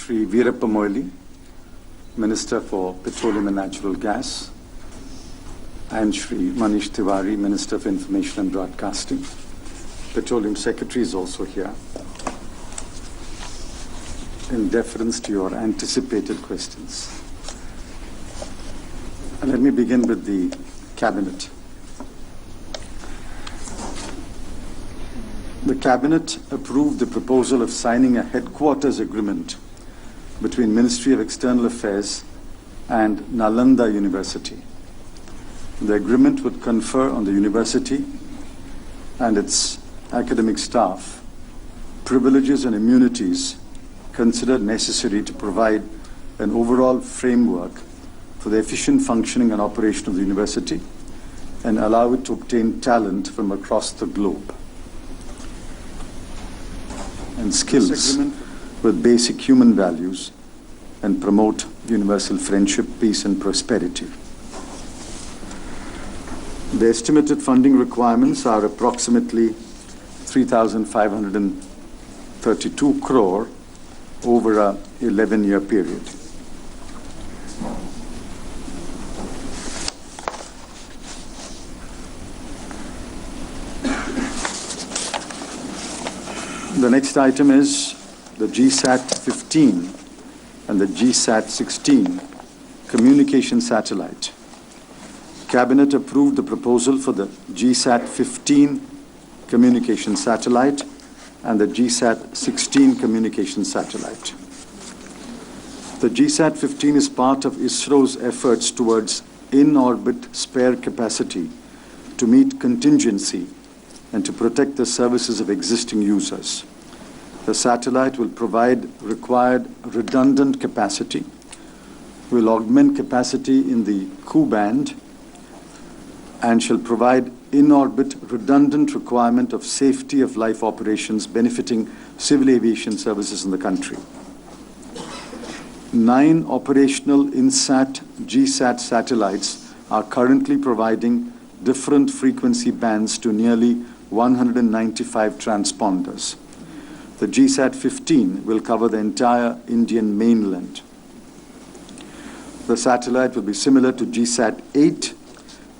Shri Veerappa Moily, Minister for Petroleum and Natural Gas, and Shri Manish Tiwari, Minister for Information and Broadcasting. Petroleum Secretary is also here. In deference to your anticipated questions. And let me begin with the Cabinet. The Cabinet approved the proposal of signing a headquarters agreement between Ministry of External Affairs and Nalanda University. The agreement would confer on the university and its academic staff privileges and immunities considered necessary to provide an overall framework for the efficient functioning and operation of the university and allow it to obtain talent from across the globe and skills with basic human values and promote universal friendship, peace and prosperity. The estimated funding requirements are approximately 3,532 crore over a 11-year period. The next item is the GSAT-15 and the GSAT-16 communication satellite. Cabinet approved the proposal for the GSAT-15 communication satellite and the GSAT-16 communication satellite. The GSAT-15 is part of ISRO's efforts towards in-orbit spare capacity to meet contingency and to protect the services of existing users. The satellite will provide required redundant capacity, will augment capacity in the Ku-band, and shall provide in-orbit redundant requirement of safety of life operations benefiting civil aviation services in the country. 9 operational INSAT GSAT satellites are currently providing different frequency bands to nearly 195 transponders. The GSAT-15 will cover the entire Indian mainland. The satellite will be similar to GSAT-8.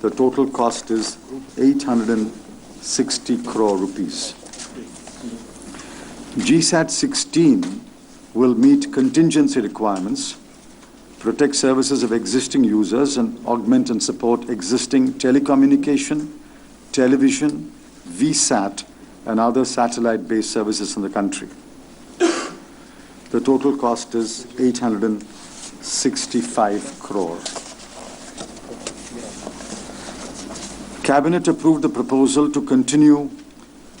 The total cost is 860 crore rupees. GSAT-16 will meet contingency requirements, protect services of existing users, and augment and support existing telecommunication, television, VSAT, and other satellite-based services in the country. The total cost is 865 crore. Cabinet approved the proposal to continue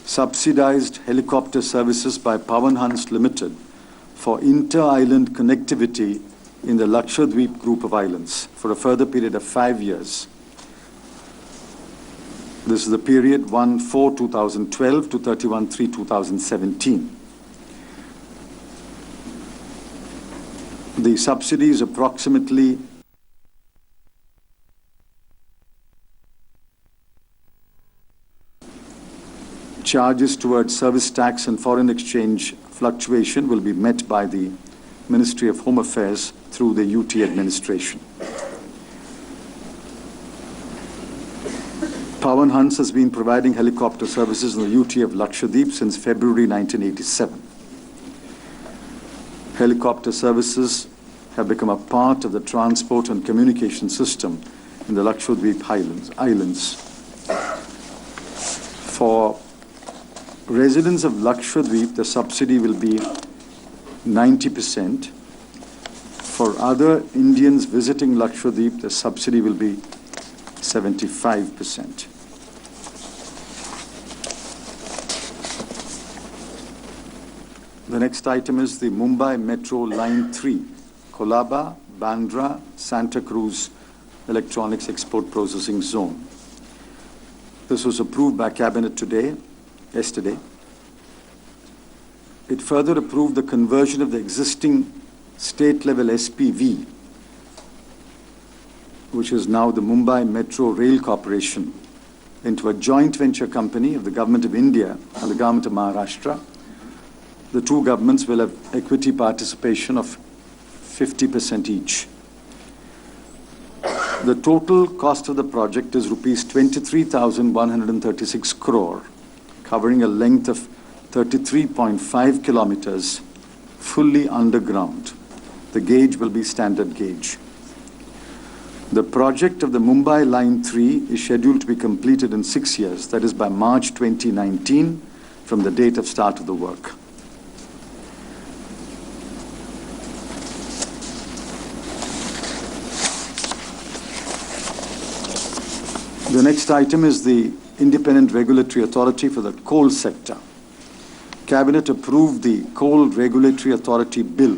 subsidized helicopter services by Pawan Hans Limited for inter-island connectivity in the Lakshadweep group of islands for a further period of 5 years. This is the period 1/4/2012 to 31/3/2017. The subsidy is approximately charges towards service tax and foreign exchange fluctuation will be met by the Ministry of Home Affairs through the UT administration. Pawan Hans has been providing helicopter services in the UT of Lakshadweep since February 1987. Helicopter services have become a part of the transport and communication system in the Lakshadweep islands. For residents of Lakshadweep, the subsidy will be 90%. For other Indians visiting Lakshadweep, the subsidy will be 75%. The next item is the Mumbai Metro Line 3, Colaba, Bandra, Santa Cruz Electronics Export Processing Zone. This was approved by Cabinet yesterday. It further approved the conversion of the existing state-level SPV, which is now the Mumbai Metro Rail Corporation, into a joint venture company of the Government of India and the Government of Maharashtra The two governments will have equity participation of 50% each. The total cost of the project is rupees 23,136 crore, covering a length of 33.5 kilometers, fully underground. The gauge will be standard gauge. The project of the Mumbai Line 3 is scheduled to be completed in 6 years, that is by March 2019, from the date of start of the work. The next item is the Independent Regulatory Authority for the coal sector. Cabinet approved the Coal Regulatory Authority Bill.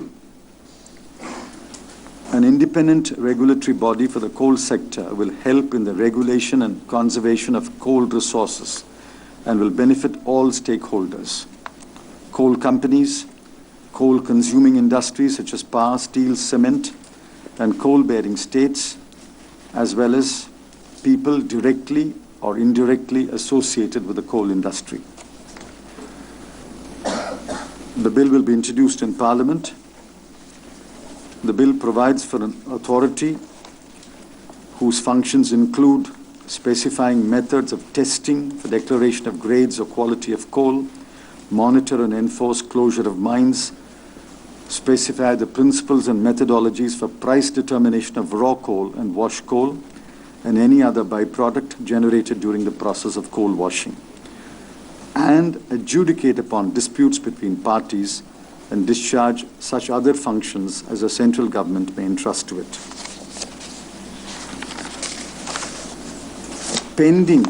An independent regulatory body for the coal sector will help in the regulation and conservation of coal resources and will benefit all stakeholders. Coal companies, coal-consuming industries such as power, steel, cement, and coal-bearing states, as well as people directly or indirectly associated with the coal industry. The bill will be introduced in Parliament. The bill provides for an authority whose functions include specifying methods of testing for declaration of grades or quality of coal, monitor and enforce closure of mines, specify the principles and methodologies for price determination of raw coal and wash coal, and any other byproduct generated during the process of coal washing, and adjudicate upon disputes between parties and discharge such other functions as the central government may entrust to it. Pending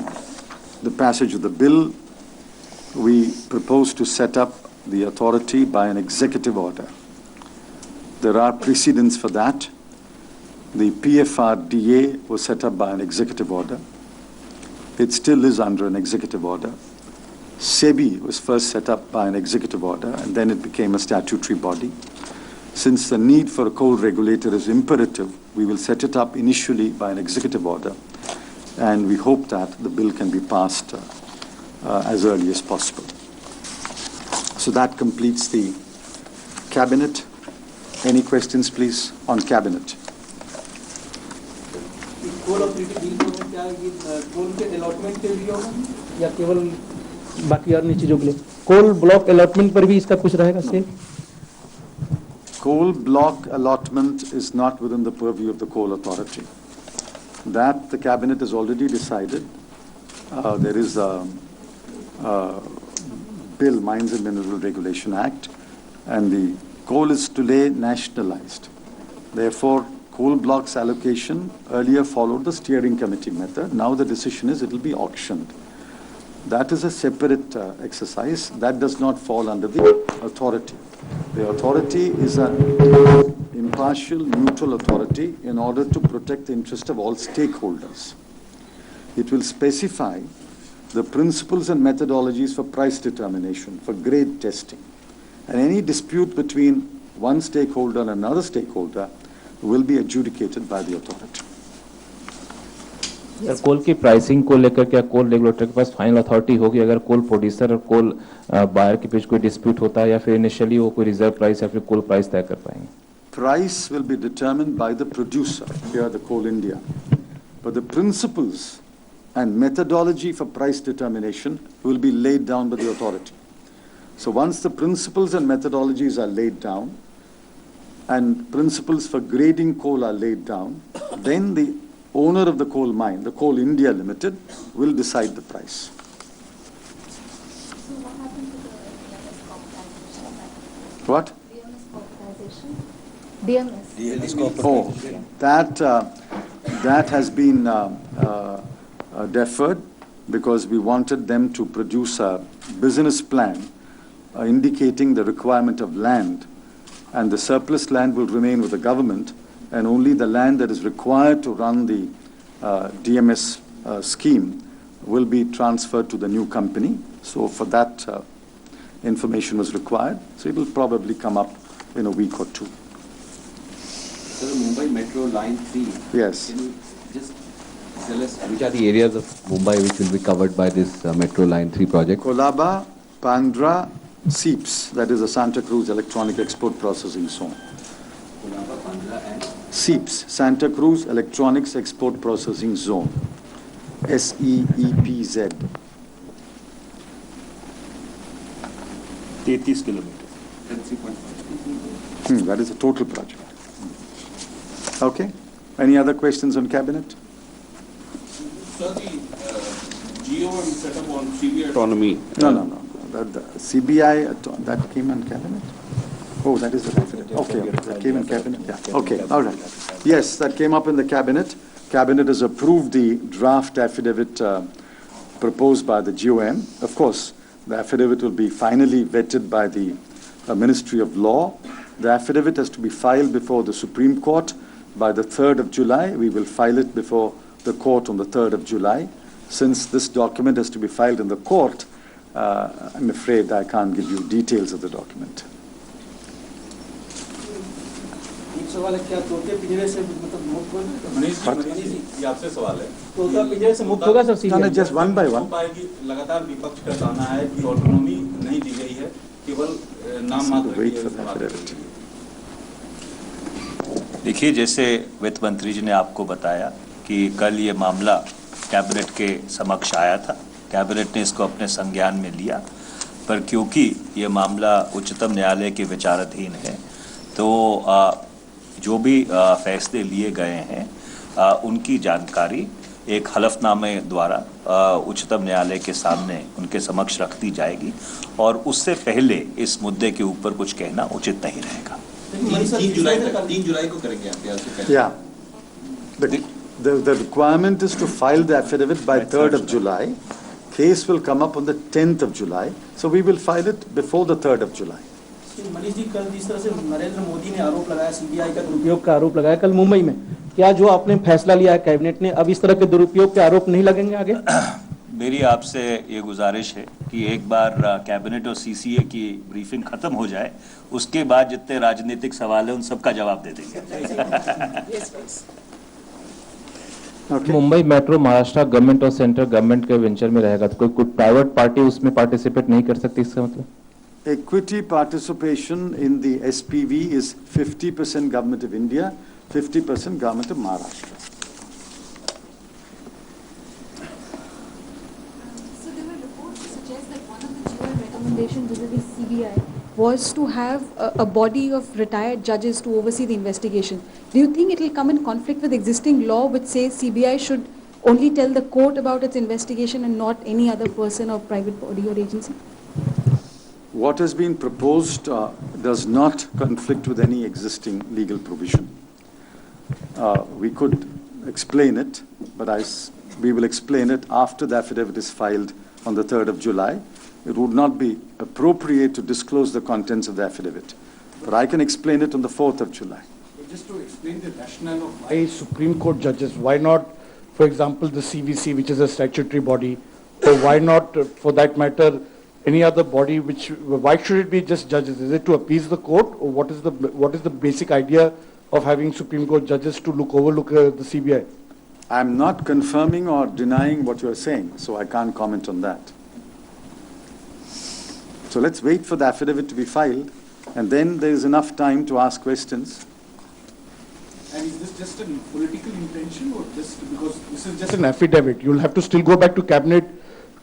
the passage of the bill, we propose to set up the authority by an executive order. There are precedents for that. The PFRDA was set up by an executive order. It still is under an executive order. SEBI was first set up by an executive order, and then it became a statutory body. Since the need for a coal regulator is imperative, we will set it up initially by an executive order, and we hope that the bill can be passed as early as possible. So that completes the cabinet. Any questions, please, on cabinet? Coal authority bill में क्या ये कोल के allotment पे भी होगा या केवल बाकी अन्य चीजों के लिए कोल ब्लॉक अलॉटमेंट पर भी इसका कुछ रहेगा से Coal block allotment is not within the purview of the coal authority. That the cabinet has already decided. There is a bill, Mines and Mineral Regulation Act, and the coal is today nationalized. Therefore, coal blocks allocation earlier followed the steering committee method. Now the decision is it will be auctioned. That is a separate exercise. That does not fall under the authority. The authority is an impartial, neutral authority in order to protect the interest of all stakeholders. It will specify the principles and methodologies for price determination, for grade testing. And any dispute between one stakeholder and another stakeholder will be adjudicated by the authority. Sir coal की pricing को लेकर क्या कोल regulator के पास final authority होगी अगर कोल producer और कोल buyer के बीच कोई डिस्प्यूट होता है या फिर इनिशियली वो कोई रिजर्व प्राइस या फिर कोल प्राइस तय कर पाएंगे? Price will be determined by the producer, here the Coal India. But the principles and methodology for price determination will be laid down by the authority. So once the principles and methodologies are laid down and principles for grading coal are laid down, then the owner of the coal mine, the Coal India Limited, will decide the price. So what happened to the DMS corporatization? What? DMS corporatization? DMS. Oh, that has been deferred because we wanted them to produce a business plan indicating the requirement of land, and the surplus land will remain with the government, and only the land that is required to run the DMS scheme will be transferred to the new company. So for that, information was required. So it will probably come up in a week or two. So the Mumbai Metro Line 3. Yes. Can you just tell us which are the areas of Mumbai which will be covered by this Metro Line 3 project? Kolaba, Bandra, SEEPS, that is the Santa Cruz Electronic Export Processing Zone. number 15 and SEEPS, Santa Cruz Electronics Export Processing Zone, SEEPZ. 33 kilometre 3.5. That is the total project. Okay? Any other questions on cabinet? Sir, the GOM set up on CBI autonomy. No. The CBI, that came in cabinet? Oh, that is the cabinet. Okay, that came in cabinet, yeah. Okay, all right. Yes, that came up in the cabinet. Cabinet has approved the draft affidavit proposed by the GOM. Of course, the affidavit will be finally vetted by the Ministry of Law. The affidavit has to be filed before the Supreme Court by the 3rd of July. We will file it before the court on the 3rd of July. Since this document has to be filed in the court, I'm afraid I can't give you details of the document. एक सवाल है, क्या तोते पिंजरे से मतलब मुक्त होगा? मनीष जी, ये आपसे सवाल है। तोता पिंजरे से मुक्त होगा sir No, no, CBI? just one by one. पाएगी, लगातार विपक्ष का कहना है कि ऑटोनॉमी नहीं दी गई है, केवल नाम मात्र Wait की for the बात affidavit. है। देखिए, जैसे वित्त मंत्री जी ने आपको बताया कि कल ये मामला कैबिनेट के समक्ष आया था, कैबिनेट ने इसको अपने संज्ञान में लिया, पर क्योंकि ये मामला उच्चतम न्यायालय के विचाराधीन है, तो जो भी फैसले लिए गए हैं उनकी जानकारी एक हलफनामे द्वारा उच्चतम न्यायालय के सामने उनके समक्ष रख दी जाएगी और उससे पहले इस मुद्दे के ऊपर कुछ कहना उचित नहीं रहेगा। 3 जुलाई को करेंगे आप यहाँ से पहले। Yeah. The requirement is to file the affidavit by 3rd of July. Case will come up on the 10th of July. So we will file it before the 3rd of July. Manish ji, कल जिस तरह से नरेंद्र मोदी ने आरोप लगाया, CBI का दुरुपयोग का आरोप लगाया कल मुंबई में, क्या जो आपने फैसला लिया है कैबिनेट ने, अब इस तरह के दुरुपयोग के आरोप नहीं लगेंगे आगे? मेरी आपसे ये गुजारिश है कि एक बार कैबिनेट और सीसीए की ब्रीफिंग खत्म हो जाए, उसके बाद जितने राजनीतिक सवाल हैं उन सबका जवाब दे देंगे। Okay. Mumbai metro Maharashtra government और सेंट्रल गवर्नमेंट के वेंचर में रहेगा, तो कोई प्राइवेट पार्टी उसमें पार्टिसिपेट नहीं कर सकती, इसका मतलब? Equity participation in the SPV is 50% Government of India, 50% Government of Maharashtra. So there were reports to suggest that one of the GOM recommendations vis-a-vis CBI was to have a body of retired judges to oversee the investigation. Do you think it will come in conflict with existing law which says CBI should only tell the court about its investigation and not any other person or private body or agency? What has been proposed does not conflict with any existing legal provision. We could explain it, but we will explain it after the affidavit is filed on the 3rd of July. It would not be appropriate to disclose the contents of the affidavit, but I can explain it on the 4th of July. Just to explain the rationale of why Supreme Court judges, why not, for example, the CVC, which is a statutory body, or why not, for that matter, any other body why should it be just judges? Is it to appease the court, or what is the basic idea of having Supreme Court judges to overlook the CBI? I'm not confirming or denying what you're saying, so I can't comment on that. So let's wait for the affidavit to be filed, and then there is enough time to ask questions. And is this just a political intention, or just because this is just an affidavit? You'll have to still go back to cabinet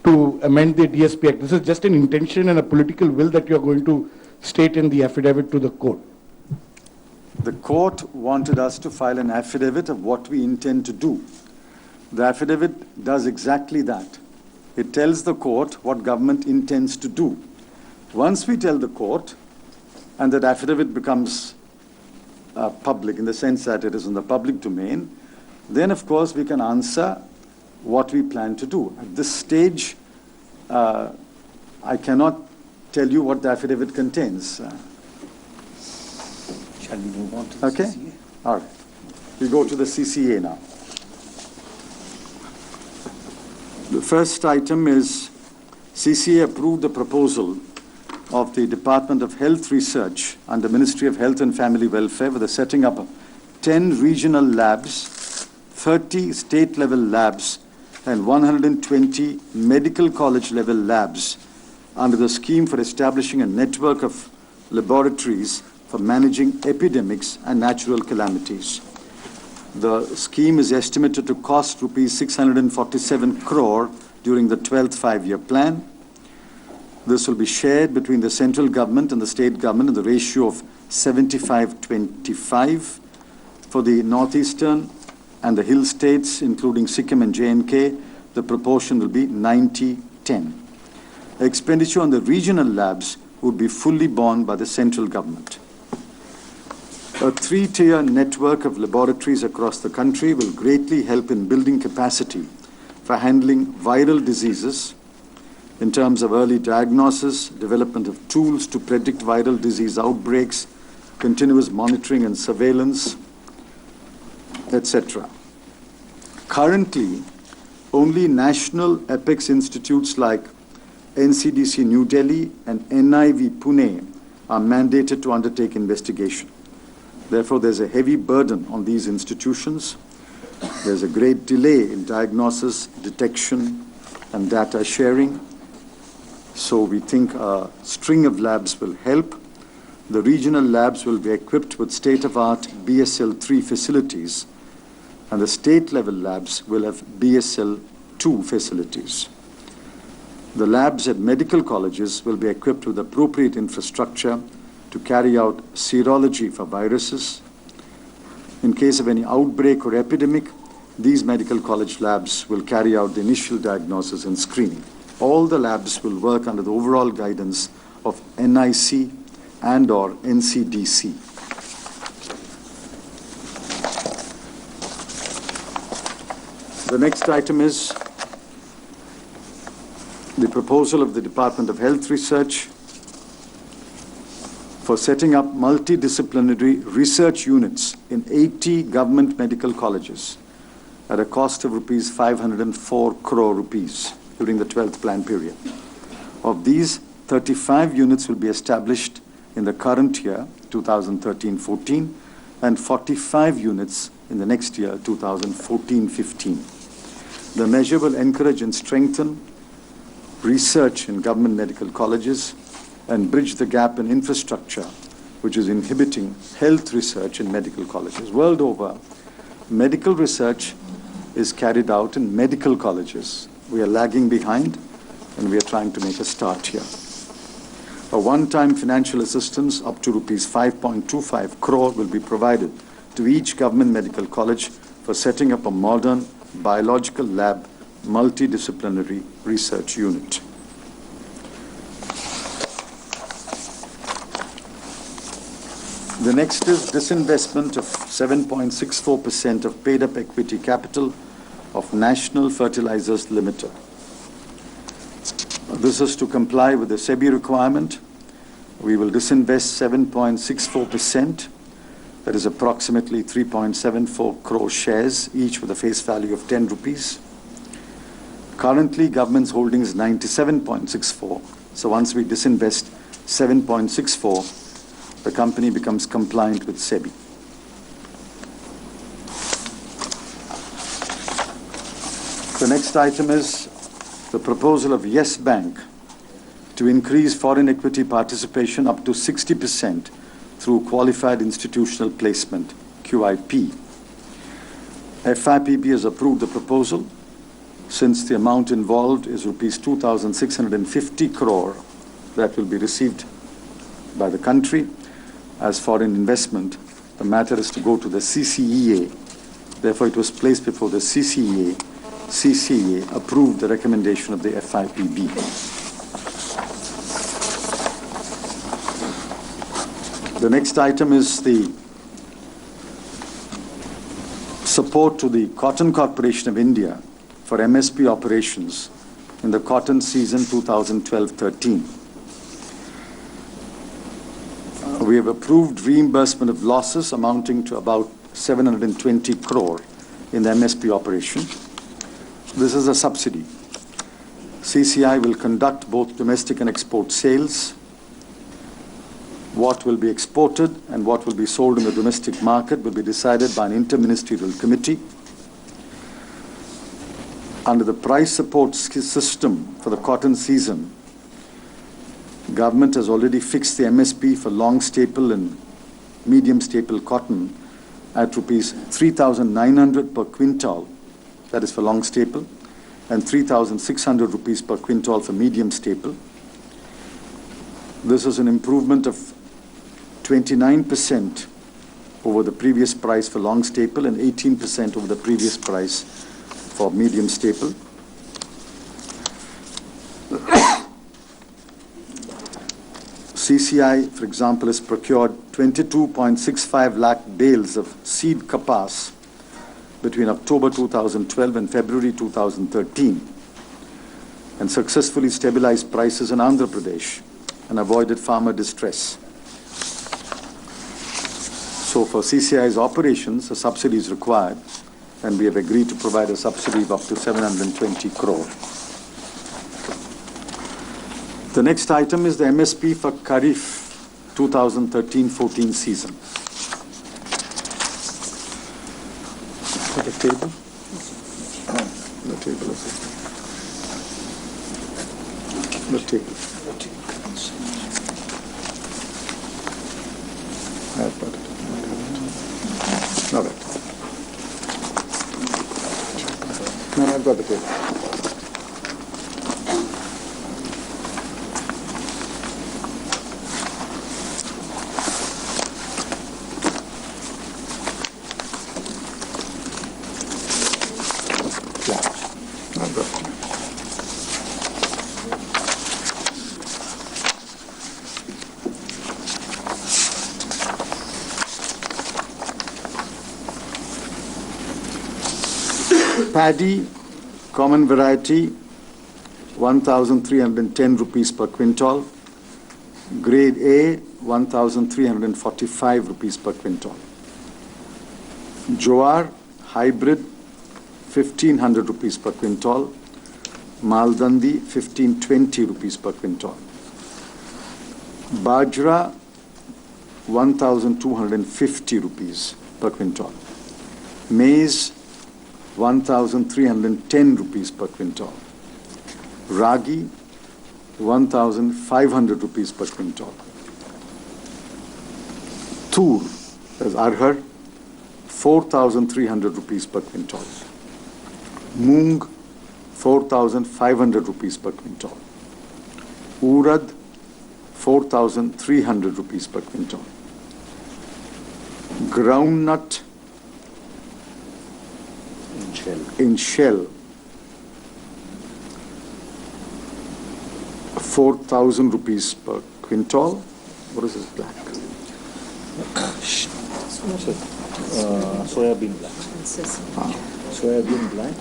to amend the DSP Act. This is just an intention and a political will that you're going to state in the affidavit to the court. The court wanted us to file an affidavit of what we intend to do. The affidavit does exactly that. It tells the court what government intends to do. Once we tell the court, and that affidavit becomes public in the sense that it is in the public domain, then of course we can answer what we plan to do. At this stage, I cannot tell you what the affidavit contains. Shall we move on to the Okay? CCA? All right. We go to the CCA now. The first item is CCA approved the proposal of the Department of Health Research under Ministry of Health and Family Welfare for the setting up of 10 regional labs, 30 state-level labs, and 120 medical college-level labs under the scheme for establishing a network of laboratories for managing epidemics and natural calamities. The scheme is estimated to cost rupees 647 crore during the 12th five-year plan. This will be shared between the central government and the state government in the ratio of 75-25. For the northeastern and the hill states, including Sikkim and J&K, the proportion will be 90-10. Expenditure on the regional labs would be fully borne by the central government. A three-tier network of laboratories across the country will greatly help in building capacity for handling viral diseases in terms of early diagnosis, development of tools to predict viral disease outbreaks, continuous monitoring and surveillance, etc. Currently, only national apex institutes like NCDC New Delhi and NIV Pune are mandated to undertake investigation. Therefore, there's a heavy burden on these institutions. There's a great delay in diagnosis, detection, and data sharing. So we think a string of labs will help. The regional labs will be equipped with state-of-art BSL-3 facilities, and the state-level labs will have BSL-2 facilities. The labs at medical colleges will be equipped with appropriate infrastructure to carry out serology for viruses. In case of any outbreak or epidemic, these medical college labs will carry out the initial diagnosis and screening. All the labs will work under the overall guidance of NIC and/or NCDC. The next item is the proposal of the Department of Health Research for setting up multidisciplinary research units in 80 government medical colleges at a cost of rupees 504 crore rupees during the 12th plan period. Of these, 35 units will be established in the current year, 2013-14, and 45 units in the next year, 2014-15. The measure will encourage and strengthen research in government medical colleges and bridge the gap in infrastructure which is inhibiting health research in medical colleges. World over, medical research is carried out in medical colleges. We are lagging behind, and we are trying to make a start here. A one-time financial assistance up to rupees 5.25 crore will be provided to each government medical college for setting up a modern biological lab multidisciplinary research unit. The next is disinvestment of 7.64% of paid-up equity capital of National Fertilizers Limited. This is to comply with the SEBI requirement. We will disinvest 7.64%, that is approximately 3.74 crore shares, each with a face value of 10 rupees. Currently, government's holding is 97.64. So once we disinvest 7.64, the company becomes compliant with SEBI. The next item is the proposal of Yes Bank to increase foreign equity participation up to 60% through qualified institutional placement, QIP. FIPB has approved the proposal. Since the amount involved is rupees 2,650 crore that will be received by the country as foreign investment, the matter is to go to the CCEA. Therefore, it was placed before the CCEA. CCEA approved the recommendation of the FIPB. The next item is the support to the Cotton Corporation of India for MSP operations in the cotton season 2012-13. We have approved reimbursement of losses amounting to about 720 crore in the MSP operation. This is a subsidy. CCI will conduct both domestic and export sales. What will be exported and what will be sold in the domestic market will be decided by an interministerial committee. Under the price support system for the cotton season, Government has already fixed the MSP for long staple and medium staple cotton at rupees 3,900 per quintal, that is for long staple, and 3,600 rupees per quintal for medium staple. This is an improvement of 29% over the previous price for long staple and 18% over the previous price for medium staple. CCI, for example, has procured 22.65 lakh bales of seed kapas between October 2012 and February 2013 and successfully stabilized prices in Andhra Pradesh and avoided farmer distress. So for CCI's operations, a subsidy is required, and we have agreed to provide a subsidy of up to 720 crore. The next item is the MSP for Kharif 2013-14 season. The table? The table is it? The table. I've got it. All right. No, I've got the table. Paddy, common variety, 1,310 rupees per quintal. Grade A, 1,345 rupees per quintal. Jowar, hybrid, 1,500 rupees per quintal. Maldandi, 1,520 rupees per quintal. Bajra, 1,250 rupees per quintal. Maize, 1,310 rupees per quintal. Ragi, 1,500 rupees per quintal. Tur, as Arhar, 4,300 rupees per quintal. Moong, 4,500 rupees per quintal. Urad, 4,300 rupees per quintal. Groundnut in shell, 4,000 rupees per quintal. What is this black? Soybean black. Soybean black.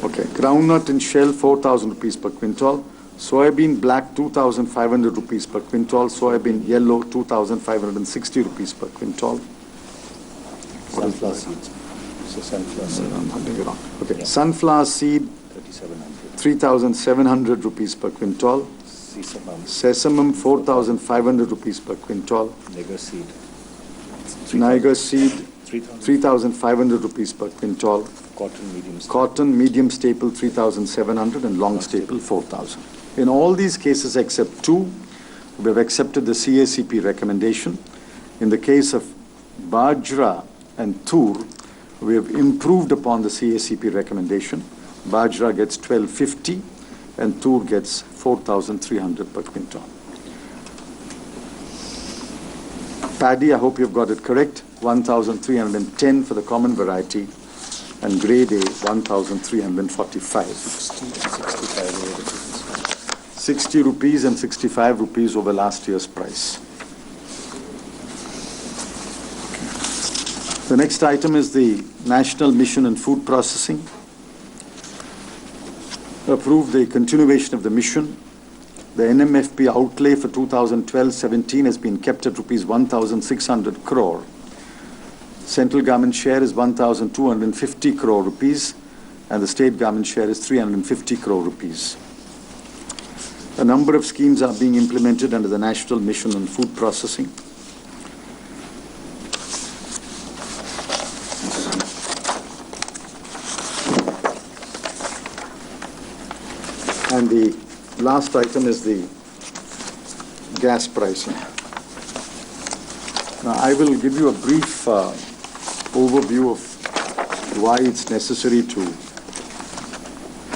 Okay, groundnut in shell, 4,000 rupees per quintal. Soybean black, 2,500 rupees per quintal. Soybean yellow, 2,560 rupees per quintal. What is Sunflower that? seeds. So sunflower seed. I'm hunting it wrong. Okay, Yeah. sunflower seed, 3,700. 3,700 rupees per quintal. Sesame. Sesamum, 4,500 rupees per quintal. Niger seed. Niger seed, 3,000. 3,500 rupees per quintal. Cotton medium seed. Cotton, medium staple, 3,700, and long staple, 4,000. In all these cases except two, we have accepted the CACP recommendation. In the case of Bajra and Tur, we have improved upon the CACP recommendation. Bajra gets 1,250 and Tur gets 4,300 per quintal. Paddy, I hope you've got it correct, 1,310 for the common variety, and grade A, 1,345. 60 rupees and 65 rupees over last year's price. The next item is the National Mission on Food Processing. Approve the continuation of the mission. The NMFP outlay for 2012-17 has been kept at rupees 1,600 crore. Central government share is 1,250 crore rupees, and the state government share is 350 crore rupees. A number of schemes are being implemented under the National Mission on Food Processing. And the last item is the gas pricing. Now, I will give you a brief overview of why it's necessary to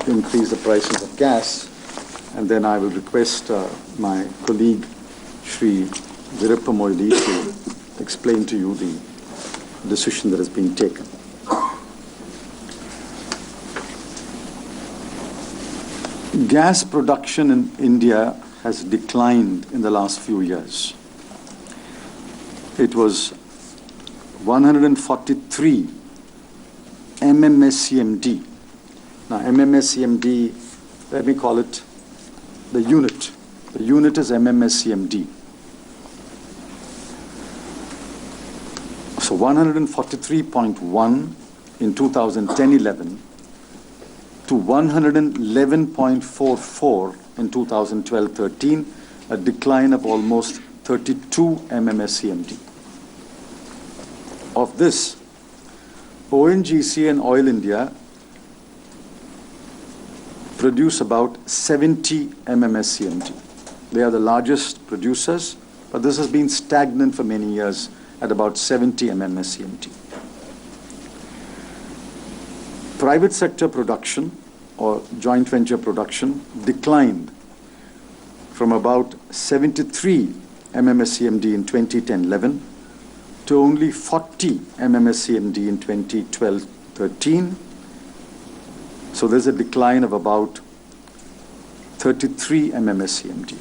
increase the prices of gas, and then I will request my colleague, Shri Virappa Moili, to explain to you the decision that has been taken. Gas production in India has declined in the last few years. It was 143 MMSCMD. Now, MMSCMD, let me call it the unit. The unit is MMSCMD. So 143.1 in 2010-11 to 111.44 in 2012-13, a decline of almost 32 MMSCMD. Of this, ONGC and Oil India produce about 70 MMSCMD. They are the largest producers, but this has been stagnant for many years at about 70 MMSCMD. Private sector production or joint venture production declined from about 73 MMSCMD in 2010-11 to only 40 MMSCMD in 2012-13. So there's a decline of about 33 MMSCMD.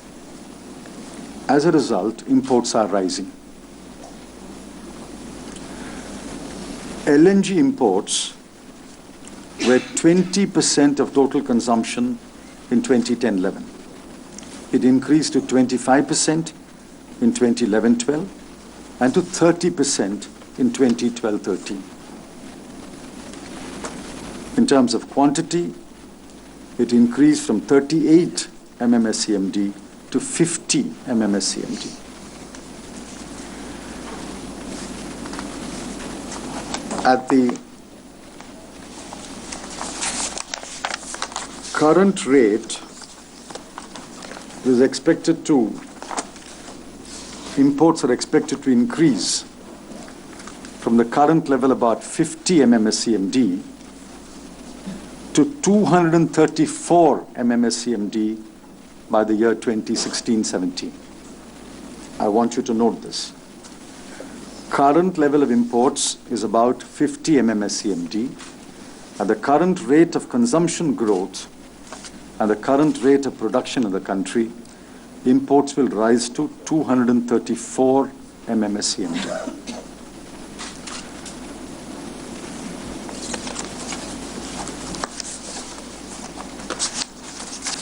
As a result, imports are rising. LNG imports were 20% of total consumption in 2010-11. It increased to 25% in 2011-12 and to 30% in 2012-13. In terms of quantity, it increased from 38 MMSCMD to 50 MMSCMD. At the current rate, it is expected to, imports are expected to increase from the current level about 50 MMSCMD to 234 MMSCMD by the year 2016-17. I want you to note this. Current level of imports is about 50 MMSCMD. At the current rate of consumption growth and the current rate of production in the country, imports will rise to 234 MMSCMD.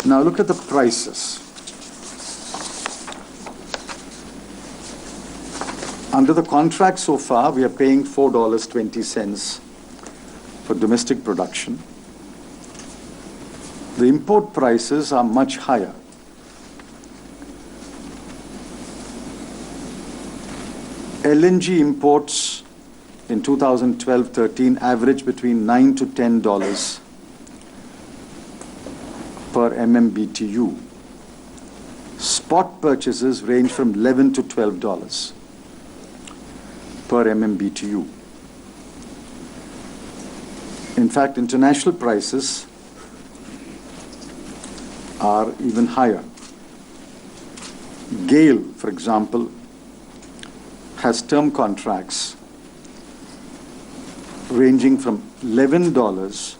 Now look at the prices. Under the contract so far, we are paying $4.20 for domestic production. The import prices are much higher. LNG imports in 2012-13 average between $9 to $10 per MMBTU. Spot purchases range from $11 to $12 per MMBTU. In fact, international prices are even higher. GAIL, for example, has term contracts ranging from $11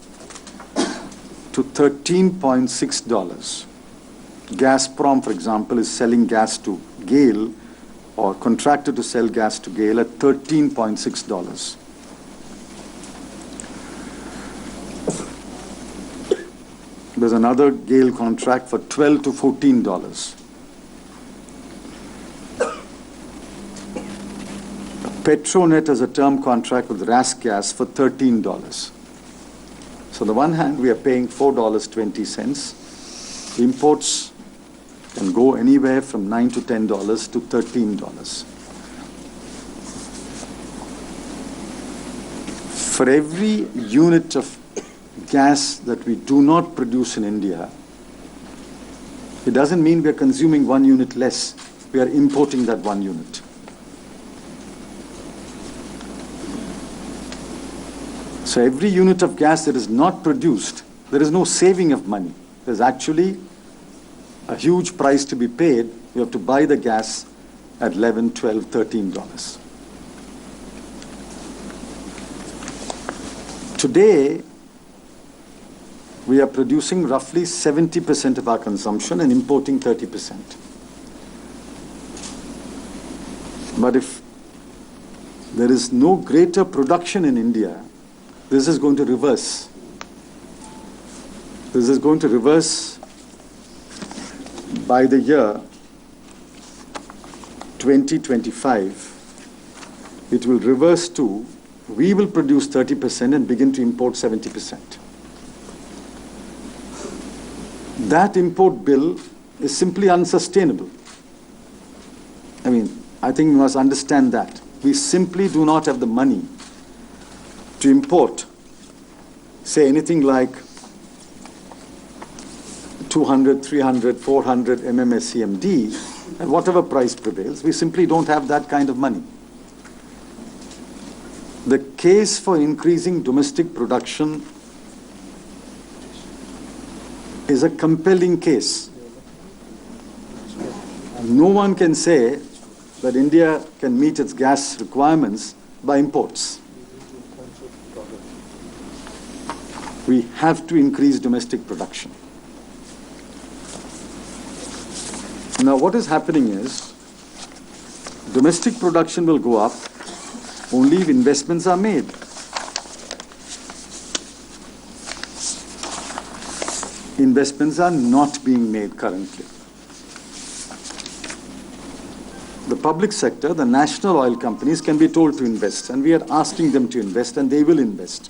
to $13.6. Gazprom, for example, is selling gas to GAIL or contracted to sell gas to GAIL at $13.6. There's another GAIL contract for $12 to $14. Petronet has a term contract with RasGas for $13. So on the one hand, we are paying $4.20. Imports can go anywhere from $9 to $10 to $13. For every unit of gas that we do not produce in India, it doesn't mean we are consuming 1 unit less. we are importing that 1 unit. So every unit of gas that is not produced, there is no saving of money. There's actually a huge price to be paid. You have to buy the gas at $11, $12, $13. Today, we are producing roughly 70% of our consumption and importing 30%. But if there is no greater production in India, this is going to reverse. This is going to reverse by the year 2025. It will reverse to, we will produce 30% and begin to import 70%. That import bill is simply unsustainable. I mean, I think we must understand that. We simply do not have the money to import, say, anything like 200, 300, 400 MMSCMD at whatever price prevails. We simply don't have that kind of money. The case for increasing domestic production is a compelling case. No one can say that India can meet its gas requirements by imports. We have to increase domestic production. Now, what is happening is domestic production will go up only if investments are made. Investments are not being made currently. The public sector, the national oil companies can be told to invest, and we are asking them to invest, and they will invest.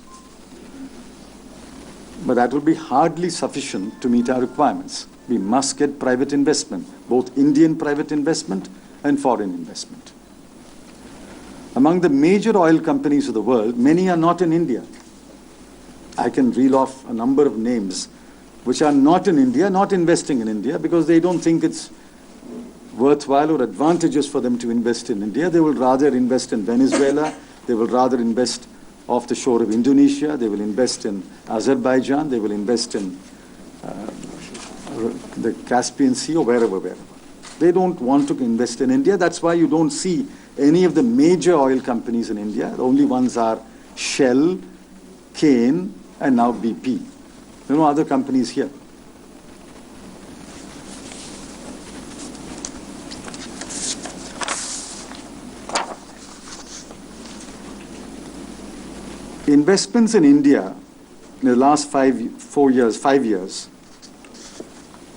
But that will be hardly sufficient to meet our requirements. We must get private investment, both Indian private investment and foreign investment. Among the major oil companies of the world, many are not in India. I can reel off a number of names which are not in India, not investing in India, because they don't think it's worthwhile or advantageous for them to invest in India. They will rather invest in Venezuela, they will rather invest off the shore of Indonesia, they will invest in Azerbaijan, they will invest in the Caspian Sea or wherever. They don't want to invest in India. That's why you don't see any of the major oil companies in India. The only ones are Shell, Cain, and now BP. There are no other companies here. Investments in India in the last 5 years,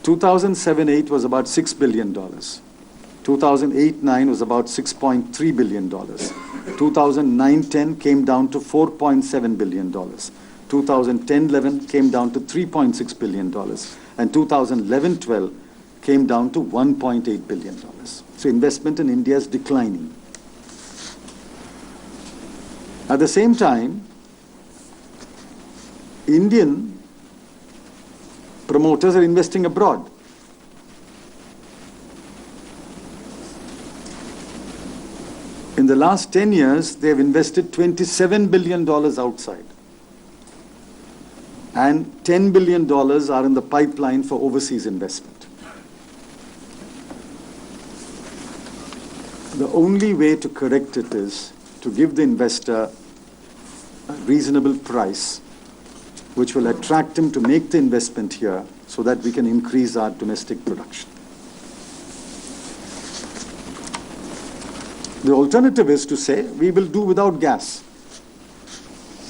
2007-8 was about $6 billion. 2008-9 was about $6.3 billion. 2009-10 came down to $4.7 billion. 2010-11 came down to $3.6 billion. And 2011-12 came down to $1.8 billion. So investment in India is declining. At the same time, Indian promoters are investing abroad. In the last 10 years, they have invested $27 billion outside. And $10 billion are in the pipeline for overseas investment. The only way to correct it is to give the investor a reasonable price which will attract him to make the investment here so that we can increase our domestic production. The alternative is to say we will do without gas.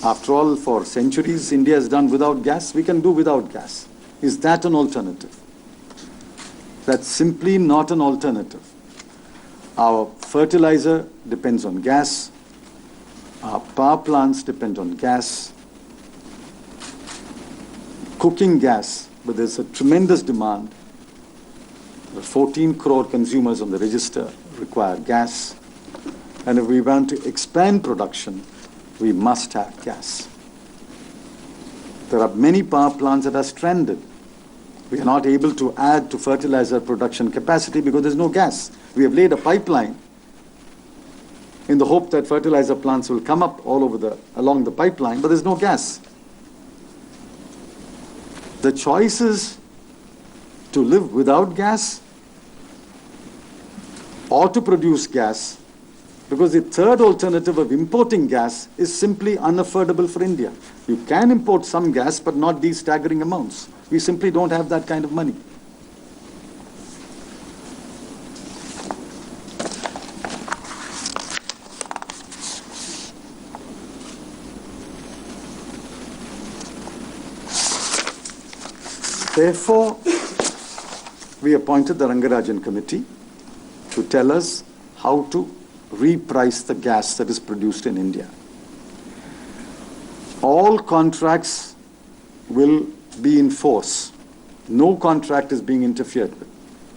After all, for centuries, India has done without gas. We can do without gas. Is that an alternative? That's simply not an alternative. Our fertilizer depends on gas. Our power plants depend on gas. Cooking gas, but there's a tremendous demand. The 14 crore consumers on the register require gas. And if we want to expand production, we must have gas. There are many power plants that are stranded. We are not able to add to fertilizer production capacity because there's no gas. We have laid a pipeline in the hope that fertilizer plants will come up along the pipeline, but there's no gas. The choice is to live without gas or to produce gas, because the third alternative of importing gas is simply unaffordable for India. You can import some gas, but not these staggering amounts. We simply don't have that kind of money. Therefore, we appointed the Rangarajan Committee to tell us how to reprice the gas that is produced in India. All contracts will be in force. No contract is being interfered with.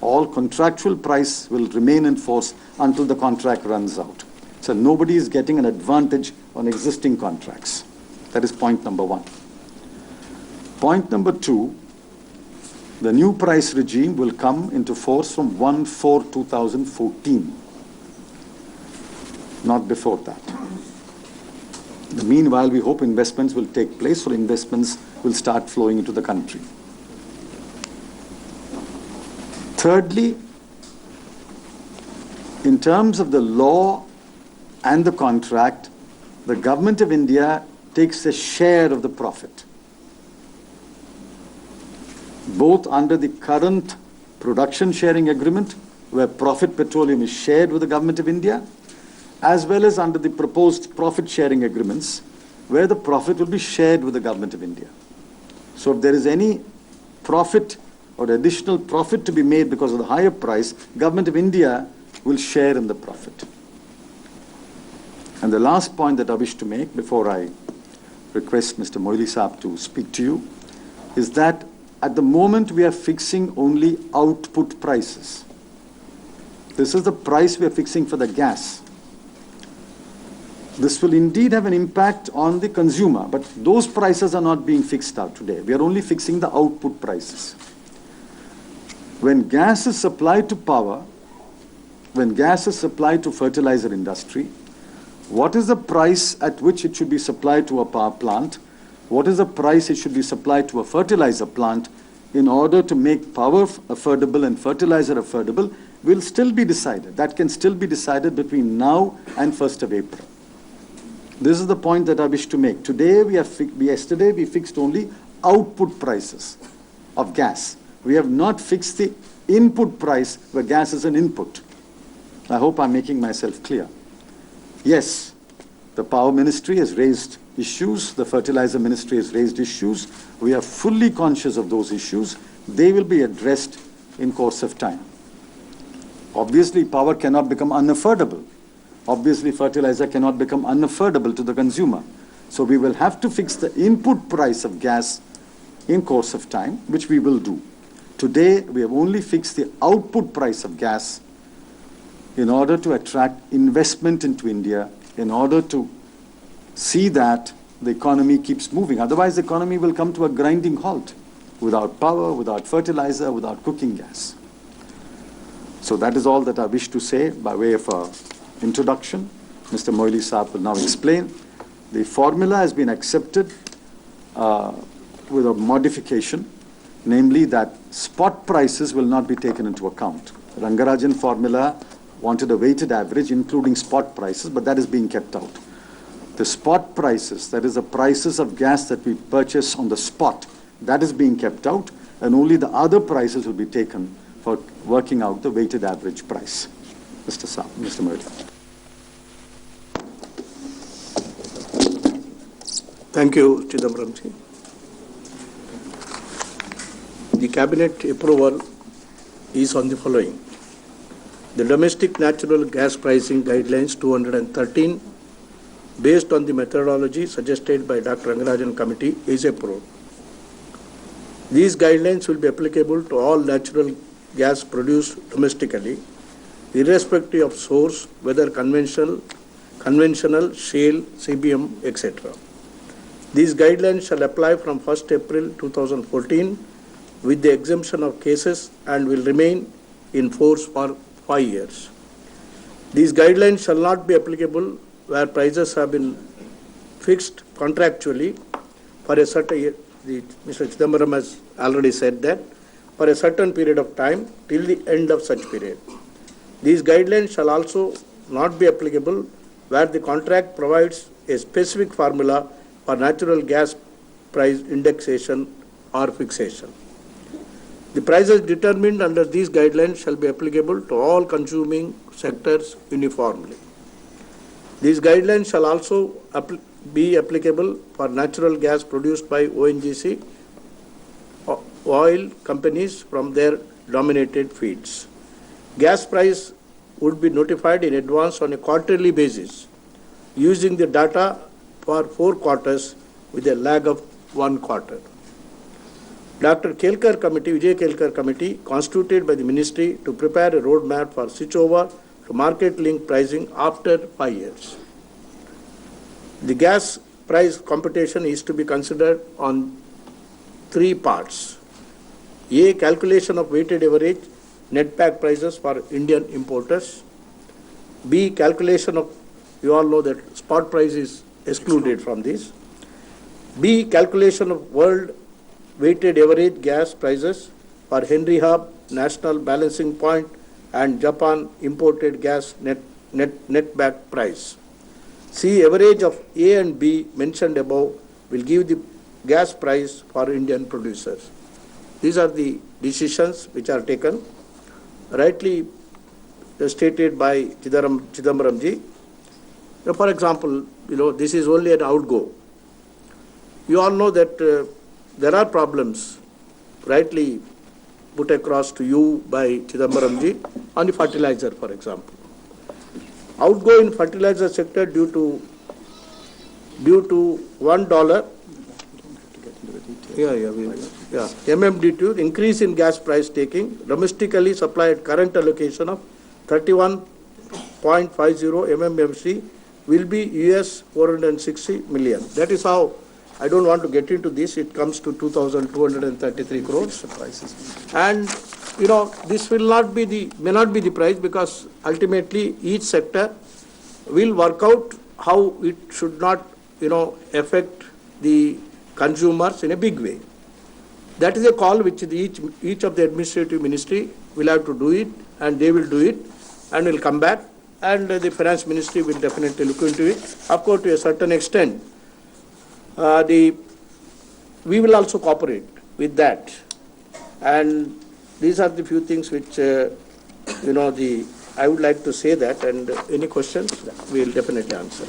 All contractual price will remain in force until the contract runs out. So nobody is getting an advantage on existing contracts. That is point number one. Point number two, the new price regime will come into force from 1/4/2014, not before that. Meanwhile, we hope investments will take place, or investments will start flowing into the country. Thirdly, in terms of the law and the contract, the Government of India takes a share of the profit, both under the current production sharing agreement, where Profit Petroleum is shared with the Government of India, as well as under the proposed profit sharing agreements, where the profit will be shared with the Government of India. So if there is any profit or additional profit to be made because of the higher price, Government of India will share in the profit. And the last point that I wish to make before I request Mr. Moily Saab to speak to you is that at the moment we are fixing only output prices. This is the price we are fixing for the gas. This will indeed have an impact on the consumer, but those prices are not being fixed out today. We are only fixing the output prices. When gas is supplied to power, when gas is supplied to fertilizer industry, what is the price at which it should be supplied to a power plant? What is the price it should be supplied to a fertilizer plant in order to make power affordable and fertilizer affordable will still be decided. That can still be decided between now and 1st of April. This is the point that I wish to make. Today, yesterday we fixed only output prices of gas. We have not fixed the input price where gas is an input. I hope I'm making myself clear. Yes, the Power Ministry has raised issues, the Fertilizer Ministry has raised issues. We are fully conscious of those issues. They will be addressed in course of time. Obviously, power cannot become unaffordable. Obviously, fertilizer cannot become unaffordable to the consumer. So we will have to fix the input price of gas in course of time, which we will do. Today, we have only fixed the output price of gas in order to attract investment into India, in order to see that the economy keeps moving. Otherwise, the economy will come to a grinding halt without power, without fertilizer, without cooking gas. So that is all that I wish to say by way of introduction. Mr. Moily Saab will now explain. The formula has been accepted with a modification, namely that spot prices will not be taken into account. Rangarajan formula wanted a weighted average including spot prices, but that is being kept out. The spot prices, that is the prices of gas that we purchase on the spot, that is being kept out, and only the other prices will be taken for working out the weighted average price. Mr. Saab, Mr. Moily. Thank you, Chidambaramji. The cabinet approval is on the following. The domestic natural gas pricing guidelines 213, based on the methodology suggested by Dr. Rangarajan Committee, is approved. These guidelines will be applicable to all natural gas produced domestically, irrespective of source, whether conventional, shale, CBM, etc. These guidelines shall apply from 1st April 2014 with the exemption of cases and will remain in force for 5 years. These guidelines shall not be applicable where prices have been fixed contractually for a certain year. Mr. Chidambaram has already said that, for a certain period of time till the end of such period. These guidelines shall also not be applicable where the contract provides a specific formula for natural gas price indexation or fixation. The prices determined under these guidelines shall be applicable to all consuming sectors uniformly. These guidelines shall also be applicable for natural gas produced by ONGC oil companies from their dominated fields. Gas price would be notified in advance on a quarterly basis using the data for 4 quarters with a lag of 1 quarter. Dr. Kelkar Committee, Vijay Kelkar Committee, constituted by the Ministry to prepare a roadmap for switchover to market-linked pricing after 5 years. The gas price computation is to be considered on 3 parts. A, calculation of weighted average netback prices for Indian importers. B, calculation of, you all know that spot price is excluded from this. B, calculation of world weighted average gas prices for Henry Hub, National Balancing Point, and Japan imported gas netback price. C, average of A and B mentioned above will give the gas price for Indian producers. These are the decisions which are taken, rightly stated by Chidambaram ji. For example, this is only an outgo. You all know that there are problems, rightly put across to you by Chidambaram ji, on the fertilizer, for example. Outgo in fertilizer sector due to $1. MMDT, increase in gas price taking, domestically supplied current allocation of 31.50 MMMC will be US 460 million. That is how, I don't want to get into this, it comes to 2,233 crores. And, this will not be may not be the price, because ultimately each sector will work out how it should not, affect the consumers in a big way. That is a call which each of the administrative ministry will have to do it, and they will do it, and will come back, and the finance ministry will definitely look into it. Of course, to a certain extent, we will also cooperate with that. And these are the few things which, I would like to say that, and any questions, we will definitely answer.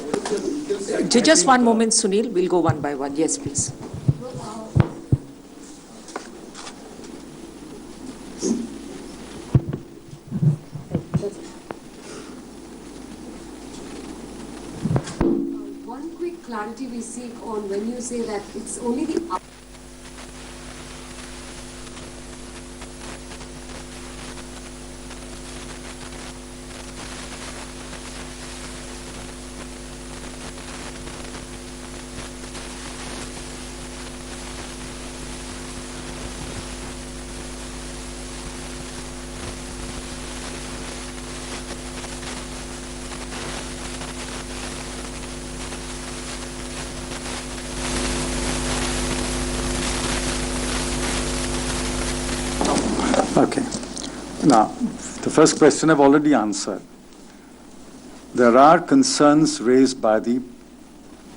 Just one moment, Sunil. We'll go one by one. Yes, please. One quick clarity we seek on when you say that it's only the Okay. Now, the first question I've already answered. There are concerns raised by the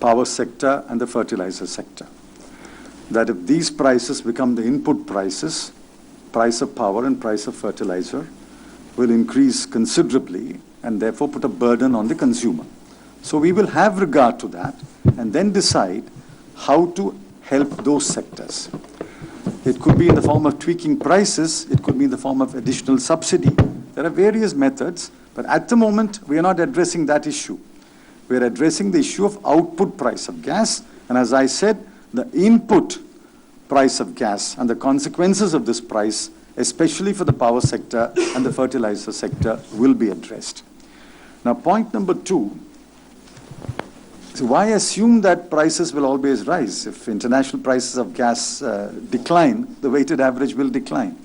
power sector and the fertilizer sector that if these prices become the input prices, price of power and price of fertilizer will increase considerably and therefore put a burden on the consumer. So we will have regard to that and then decide how to help those sectors. It could be in the form of tweaking prices, it could be in the form of additional subsidy. There are various methods, but at the moment we are not addressing that issue. We are addressing the issue of output price of gas, and as I said, the input price of gas and the consequences of this price, especially for the power sector and the fertilizer sector, will be addressed. Now, point number 2, so why assume that prices will always rise? If international prices of gas decline, the weighted average will decline.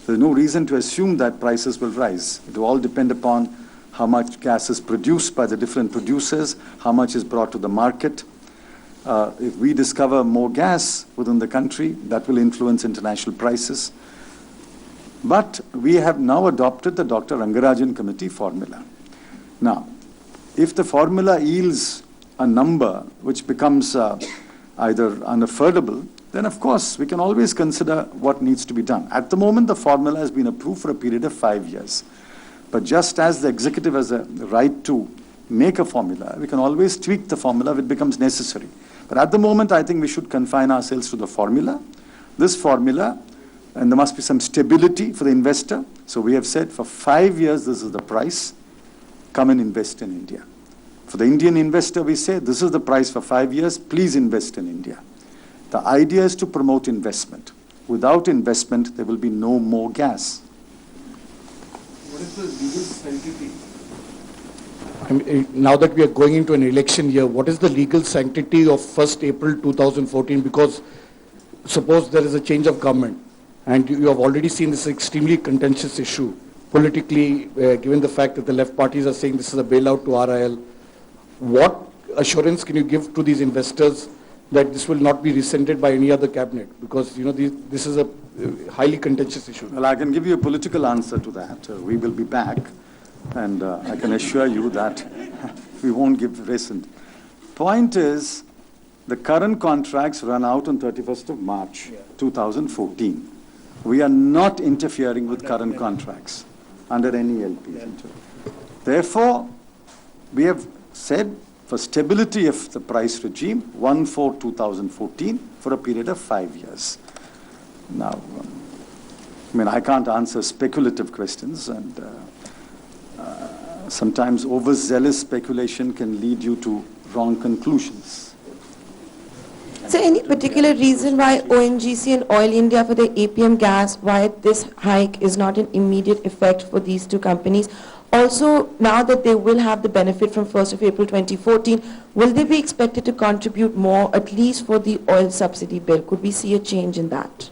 There's no reason to assume that prices will rise. It will all depend upon how much gas is produced by the different producers, how much is brought to the market. If we discover more gas within the country, that will influence international prices. But we have now adopted the Dr. Rangarajan Committee formula. Now, if the formula yields a number which becomes either unaffordable, then of course we can always consider what needs to be done. At the moment, the formula has been approved for a period of 5 years. But just as the executive has a right to make a formula, we can always tweak the formula if it becomes necessary. But at the moment, I think we should confine ourselves to the formula. This formula, and there must be some stability for the investor. So we have said for 5 years, this is the price. Come and invest in India. For the Indian investor, we say, this is the price for 5 years. Please invest in India. The idea is to promote investment. Without investment, there will be no more gas. What is the legal sanctity? I mean, now that we are going into an election year, what is the legal sanctity of 1st April 2014? Because suppose there is a change of government, and you have already seen this extremely contentious issue politically, given the fact that the left parties are saying this is a bailout to RIL. What assurance can you give to these investors that this will not be rescinded by any other cabinet? Because, you know, this is a highly contentious issue. Well, I can give you a political answer to that. We will be back, and I can assure you that we won't give rescind. Point is, the current contracts run out on 31st of March 2014. We are not interfering with current contracts under any LP. Therefore, we have said for stability of the price regime, 1/4/2014 for a period of 5 years. Now, I mean, I can't answer speculative questions, and sometimes overzealous speculation can lead you to wrong conclusions. So any particular reason why ONGC and Oil India for the APM gas, why this hike is not an immediate effect for these two companies? Also, now that they will have the benefit from 1st of April 2014, will they be expected to contribute more, at least for the oil subsidy bill? Could we see a change in that?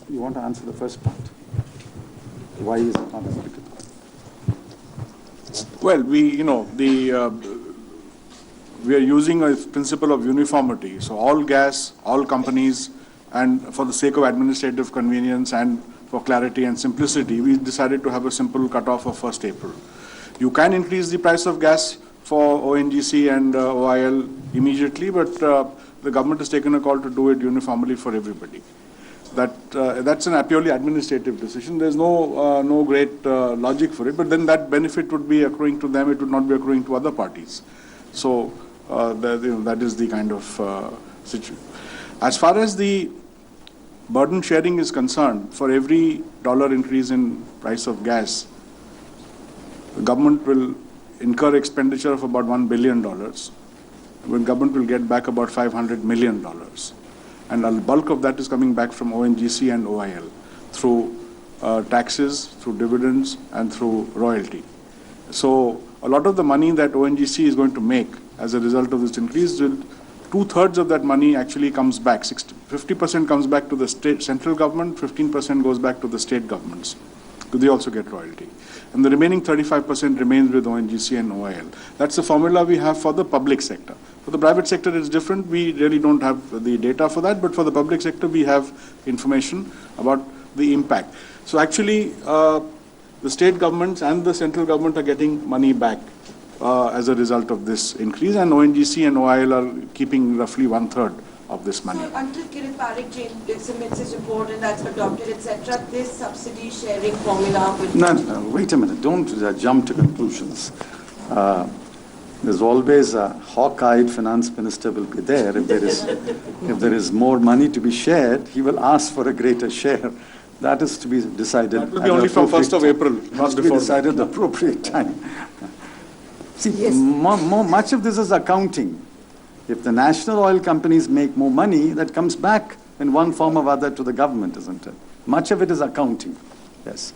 You want to answer the first part? Why is it not applicable? Well, we are using a principle of uniformity. So all gas, all companies, and for the sake of administrative convenience and for clarity and simplicity, we decided to have a simple cutoff of 1st April. You can increase the price of gas for ONGC and OIL immediately, but the government has taken a call to do it uniformly for everybody. That's a purely administrative decision. There's no great logic for it, but then that benefit would be accruing to them. It would not be accruing to other parties. So that is the kind of situation. As far as the burden sharing is concerned, for every dollar increase in price of gas, the government will incur expenditure of about $1 billion. The government will get back about $500 million. And a bulk of that is coming back from ONGC and OIL through taxes, through dividends, and through royalty. So a lot of the money that ONGC is going to make as a result of this increase, 2/3 of that money actually comes back. 50% comes back to the central government, 15% goes back to the state governments. They also get royalty. And the remaining 35% remains with ONGC and OIL. That's the formula we have for the public sector. For the private sector, it's different. We really don't have the data for that, but for the public sector, we have information about the impact. So actually, the state governments and the central government are getting money back as a result of this increase, and ONGC and OIL are keeping roughly 1/3 of this money. So until Kirit Parikh submits his report and that's adopted, etc., this subsidy sharing formula will... No, wait a minute. Don't jump to conclusions. There's always a hawk-eyed finance minister will be there. If there is more money to be shared, he will ask for a greater share. That is to be decided. That will be only from 1st of April, not before. Be decided at the appropriate time. See, yes. Much of this is accounting. If the national oil companies make more money, that comes back in one form or other to the government, isn't it? Much of it is accounting. Yes.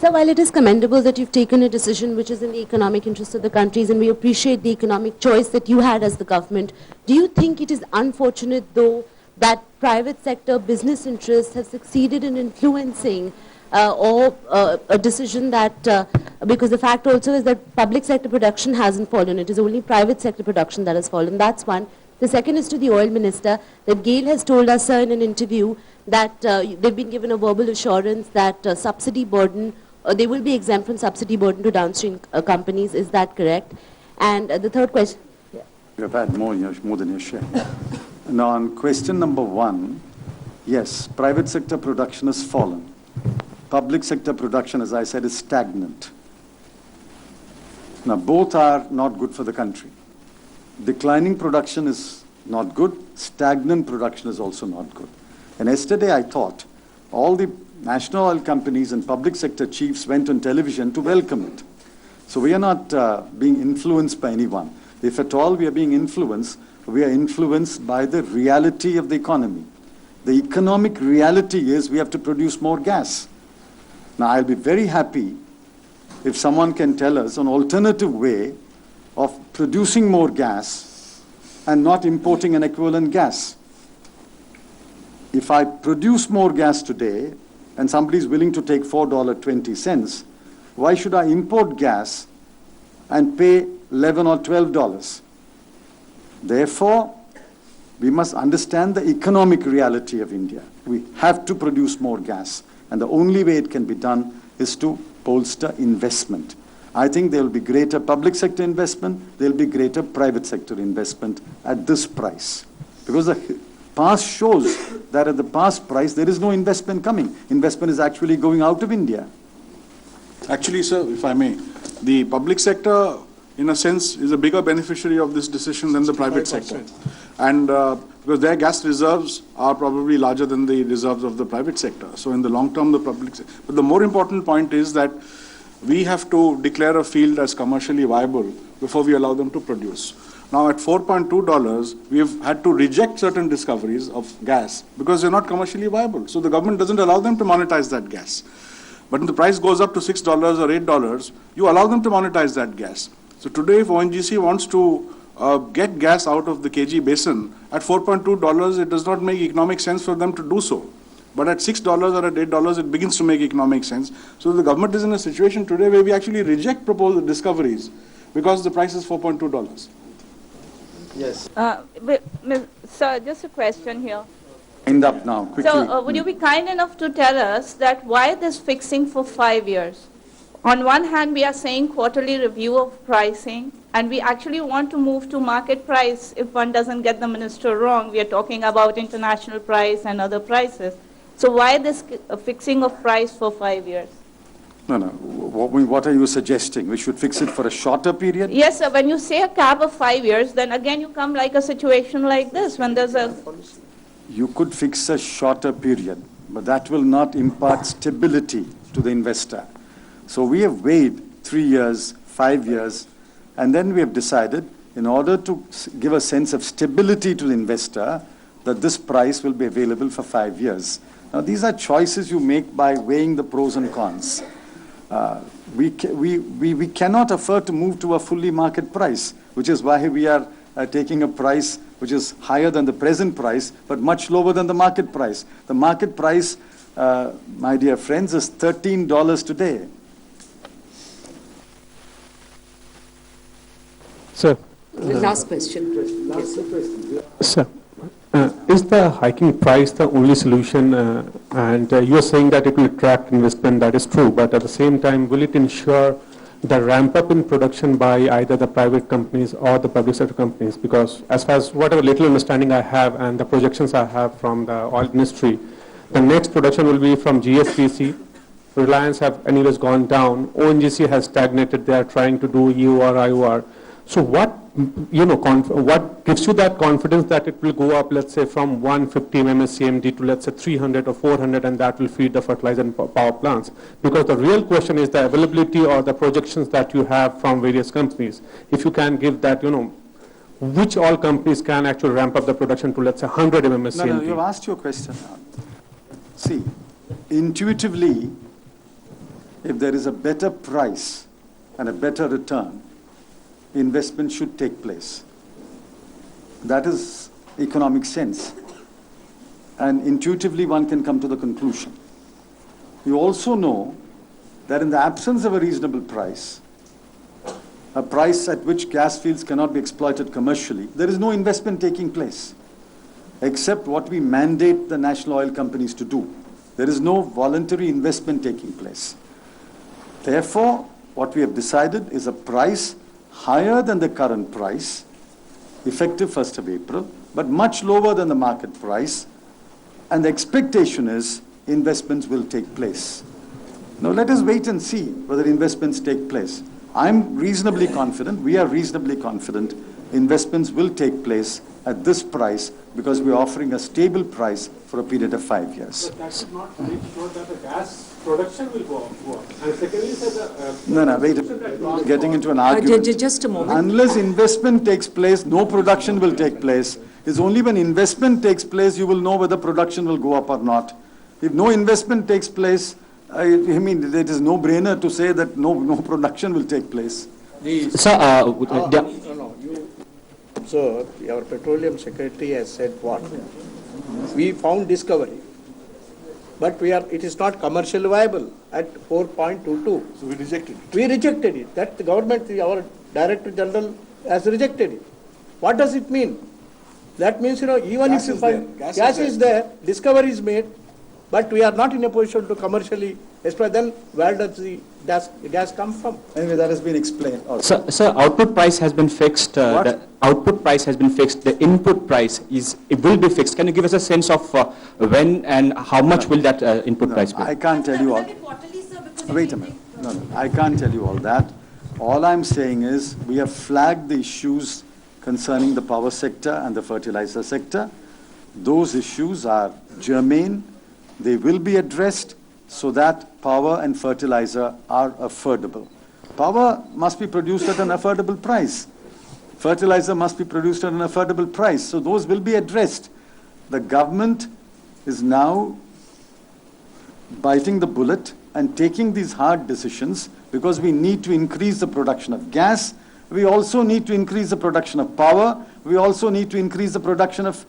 So while it is commendable that you've taken a decision which is in the economic interest of the countries, and we appreciate the economic choice that you had as the government, do you think it is unfortunate, though, that private sector business interests have succeeded in influencing a decision that, because the fact also is that public sector production hasn't fallen, it is only private sector production that has fallen. That's one. The second is to the oil minister, that GAIL has told us, sir, in an interview that they've been given a verbal assurance that subsidy burden, they will be exempt from subsidy burden to downstream companies. Is that correct? And the third question. You've had more than your share. Now, on question number one, yes, private sector production has fallen. Public sector production, as I said, is stagnant. Now, both are not good for the country. Declining production is not good. Stagnant production is also not good. And yesterday I thought all the national oil companies and public sector chiefs went on television to welcome it. So we are not being influenced by anyone. If at all we are being influenced, we are influenced by the reality of the economy. The economic reality is we have to produce more gas. Now, I'll be very happy if someone can tell us an alternative way of producing more gas and not importing an equivalent gas. If I produce more gas today and somebody is willing to take $4.20, why should I import gas and pay $11 or $12? Therefore, we must understand the economic reality of India. We have to produce more gas, and the only way it can be done is to bolster investment. I think there will be greater public sector investment, there will be greater private sector investment at this price. Because the past shows that at the past price, there is no investment coming. Investment is actually going out of India. Actually, sir, if I may, the public sector, in a sense, is a bigger beneficiary of this decision than the private sector. And because their gas reserves are probably larger than the reserves of the private sector. So in the long term, the public sector. But the more important point is that we have to declare a field as commercially viable before we allow them to produce. Now at $4.2, we have had to reject certain discoveries of gas because they're not commercially viable. So the government doesn't allow them to monetize that gas. But when the price goes up to $6 or $8, you allow them to monetize that gas. So today, if ONGC wants to get gas out of the KG basin, at $4.2, it does not make economic sense for them to do so. But at $6 or at $8, it begins to make economic sense. So the government is in a situation today where we actually reject proposed discoveries because the price is $4.2. Yes. Sir, just a question here. End up now, quickly. So, would you be kind enough to tell us that why this fixing for 5 years? On one hand, we are saying quarterly review of pricing, and we actually want to move to market price. If one doesn't get the minister wrong, we are talking about international price and other prices. So why this fixing of price for 5 years? No. What are you suggesting? We should fix it for a shorter period? Yes, sir. When you say a cap of 5 years, then again you come like a situation like this, when there's a... You could fix a shorter period, but that will not impart stability to the investor. So we have weighed 3 years, 5 years, and then we have decided, in order to give a sense of stability to the investor, that this price will be available for 5 years. Now, these are choices you make by weighing the pros and cons. We cannot afford to move to a fully market price, which is why we are taking a price which is higher than the present price, but much lower than the market price. The market price, my dear friends, is $13 today. Sir. The last question. Sir, is the hiking price the only solution? And you're saying that it will attract investment, that is true, but at the same time, will it ensure the ramp up in production by either the private companies or the public sector companies? Because as far as whatever little understanding I have and the projections I have from the oil industry, the next production will be from GSPC. Reliance have anyways gone down. ONGC has stagnated. They are trying to do EOR, IOR. So what, what gives you that confidence that it will go up, let's say, from 150 MMSCMD to, let's say, 300 or 400, and that will feed the fertilizer and power plants? Because the real question is the availability or the projections that you have from various companies. If you can give that, which all companies can actually ramp up the production to, let's say, 100 MMSCMD? No, you've asked your question now. See, intuitively, if there is a better price and a better return, investment should take place. That is economic sense. and intuitively one can come to the conclusion. You also know that in the absence of a reasonable price, a price at which gas fields cannot be exploited commercially, there is no investment taking place, except what we mandate the national oil companies to do. There is no voluntary investment taking place. Therefore, what we have decided is a price higher than the current price, effective 1st of April, but much lower than the market price, and the expectation is investments will take place. Now let us wait and see whether investments take place. I'm reasonably confident, we are reasonably confident, investments will take place at this price because we're offering a stable price for a period of 5 years. But that should not make sure that the gas production will go up. And secondly, sir, No, wait a minute. Getting into an argument. Just a moment. Unless investment takes place, no production will take place. It's only when investment takes place you will know whether production will go up or not. If no investment takes place, I mean, it is no-brainer to say that no production will take place. Sir, so our petroleum secretary has said what? We found discovery, but it is not commercially viable at 4.22. So we rejected it. We rejected it. That the government, our Director General has rejected it. What does it mean? That means, even Gas if you is find there. gas is there, discovery is made, but we are not in a position to commercially exploit, then where does the gas come from? Anyway, that has been explained. Sir, output price has been fixed. The output price has been fixed. The input price will be fixed. Can you give us a sense of when and how much will that input price be? I can't tell you all. Wait a minute. No, I can't tell you all that. All I'm saying is we have flagged the issues concerning the power sector and the fertilizer sector. Those issues are germane. They will be addressed so that power and fertilizer are affordable. Power must be produced at an affordable price. Fertilizer must be produced at an affordable price. So those will be addressed. The government is now biting the bullet and taking these hard decisions because we need to increase the production of gas. We also need to increase the production of power. We also need to increase the production of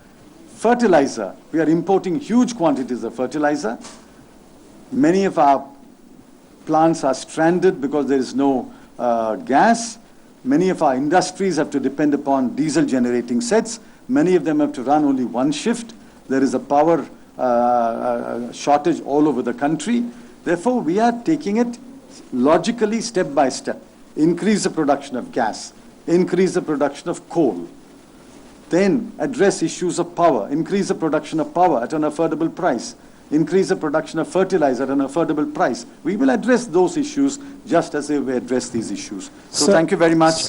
fertilizer. We are importing huge quantities of fertilizer. Many of our plants are stranded because there is no gas. Many of our industries have to depend upon diesel generating sets. Many of them have to run only one shift. There is a power shortage all over the country. Therefore, we are taking it logically step by step. Increase the production of gas, increase the production of coal, then address issues of power, increase the production of power at an affordable price, increase the production of fertilizer at an affordable price. We will address those issues just as we address these issues. So thank you very much.